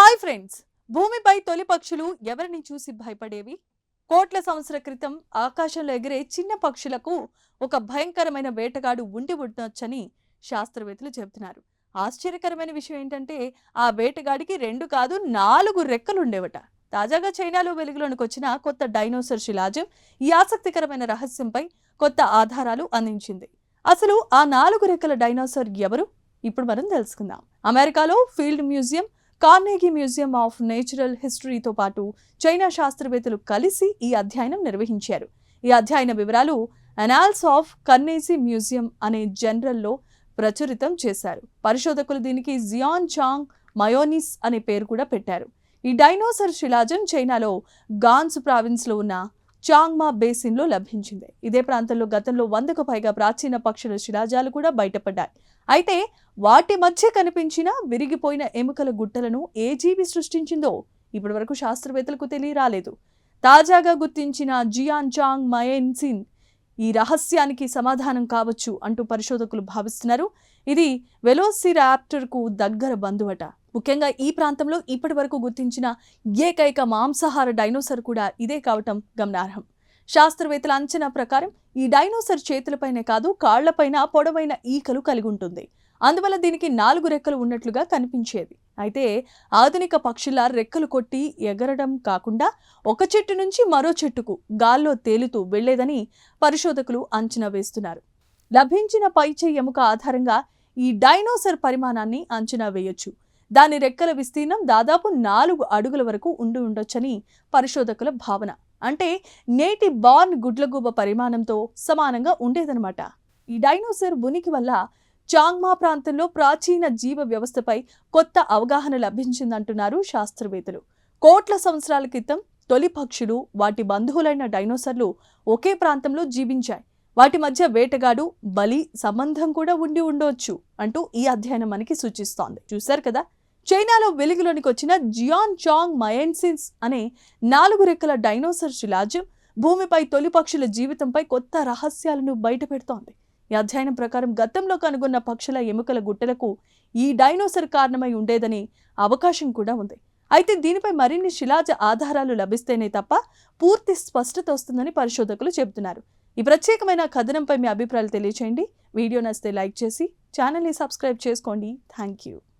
Hi friends, భూమిపై తొలి పక్షులు ఎవరిని చూసి భయపడేవి? కోట్ల సంవత్సరాల క్రితం ఆకాశంలో ఎగిరే చిన్న పక్షులకు ఒక భయంకరమైన వేటగాడు ఉండి ఉండొచ్చని శాస్త్రవేత్తలు చెబుతున్నారు. ఆశ్చర్యకరమైన విషయం ఏంటంటే ఆ వేటగాడికి 2 కాదు 4 రెక్కలు ఉండేవట. తాజాగా చైనాలో వెలుగులోనికి వచ్చిన కొత్త డైనోసార్ శిలాజం ఈ ఆసక్తికరమైన రహస్యంపై కొత్త ఆధారాలు అందించింది. అసలు ఆ 4 రెక్కల డైనోసార్ ఎవరు? ఇప్పుడు మనం తెలుసుకుందాం. అమెరికాలో field museum, Carnegie museum of natural హిస్టరీతో పాటు చైనా శాస్త్రవేత్తలు కలిసి ఈ అధ్యయనం నిర్వహించారు. ఈ అధ్యయన వివరాలు అనాల్స్ ఆఫ్ కార్నెగీ మ్యూజియం అనే జర్నల్లో ప్రచురితం చేశారు. పరిశోధకులు దీనికి జియాన్ చాంగ్ మయోనిస్ అనే పేరు కూడా పెట్టారు. ఈ డైనోసార్ శిలాజం చైనాలో గాన్స్ ప్రావిన్స్లో ఉన్న చాంగ్మా బేసిన్లో లభించింది. ఇదే ప్రాంతంలో గతంలో 100కు పైగా ప్రాచీన పక్షుల శిలాజాలు కూడా బయటపడ్డాయి. అయితే వాటి మధ్య కనిపించిన విరిగిపోయిన ఎముకల గుట్టలను ఏ జీవి సృష్టించిందో ఇప్పటి వరకు శాస్త్రవేత్తలకు తెలియరాలేదు. తాజాగా గుర్తించిన జియాన్ చాంగ్ మయోనిస్ ఈ రహస్యానికి సమాధానం కావచ్చు అంటూ పరిశోధకులు భావిస్తున్నారు. ఇది వెలోసిరాప్టర్కు దగ్గర బంధువట. ముఖ్యంగా ఈ ప్రాంతంలో ఇప్పటి వరకు గుర్తించిన ఏకైక మాంసాహార డైనోసార్ కూడా ఇదే కావటం గమనార్హం. శాస్త్రవేత్తల అంచనా ప్రకారం ఈ డైనోసార్ చేతులపైనే కాదు కాళ్లపైన పొడవైన ఈకలు కలిగి ఉంటుంది. అందువల్ల దీనికి 4 రెక్కలు ఉన్నట్లుగా కనిపించేది. అయితే ఆధునిక పక్షుల రెక్కలు కొట్టి ఎగరడం కాకుండా ఒక చెట్టు నుంచి మరో చెట్టుకు గాల్లో తేలుతూ వెళ్లేదని పరిశోధకులు అంచనా వేస్తున్నారు. లభించిన పైచేయి ఎముక ఆధారంగా ఈ డైనోసార్ పరిమాణాన్ని అంచనా వేయొచ్చు. దాని రెక్కల విస్తీర్ణం దాదాపు 4 అడుగుల వరకు ఉండి ఉండొచ్చని పరిశోధకుల భావన. అంటే నేటి బార్న్ గుడ్లగూబ పరిమాణంతో సమానంగా ఉండేదన్నమాట. ఈ డైనోసార్ ఉనికి వల్ల చాంగ్మా ప్రాంతంలో ప్రాచీన జీవ వ్యవస్థపై కొత్త అవగాహన లభించిందంటున్నారు శాస్త్రవేత్తలు. కోట్ల సంవత్సరాల క్రితం తొలి పక్షులు, వాటి బంధువులైన డైనోసార్లు ఒకే ప్రాంతంలో జీవించాయి. వాటి మధ్య వేటగాడు, బలి సంబంధం కూడా ఉండి ఉండవచ్చు అంటూ ఈ అధ్యయనం మనకి సూచిస్తోంది. చూశారు కదా, చైనాలో వెలుగులోనికి వచ్చిన జియాన్ చాంగ్ మయోనిస్ అనే 4 రెక్కల డైనోసార్ శిలాజం భూమిపై తొలి పక్షుల జీవితంపై కొత్త రహస్యాలను బయటపెడుతోంది. ఈ అధ్యయనం ప్రకారం గతంలో కనుగొన్న పక్షుల ఎముకల గుట్టలకు ఈ డైనోసార్ కారణమై ఉండేదని అవకాశం కూడా ఉంది. అయితే దీనిపై మరిన్ని శిలాజ ఆధారాలు లభిస్తేనే తప్ప పూర్తి స్పష్టత వస్తుందని పరిశోధకులు చెబుతున్నారు. ఈ ప్రత్యేకమైన కథనంపై మీ అభిప్రాయాలు తెలియచేయండి. వీడియో నచ్చితే లైక్ చేసి ఛానల్ని సబ్స్క్రైబ్ చేసుకోండి. Thank you.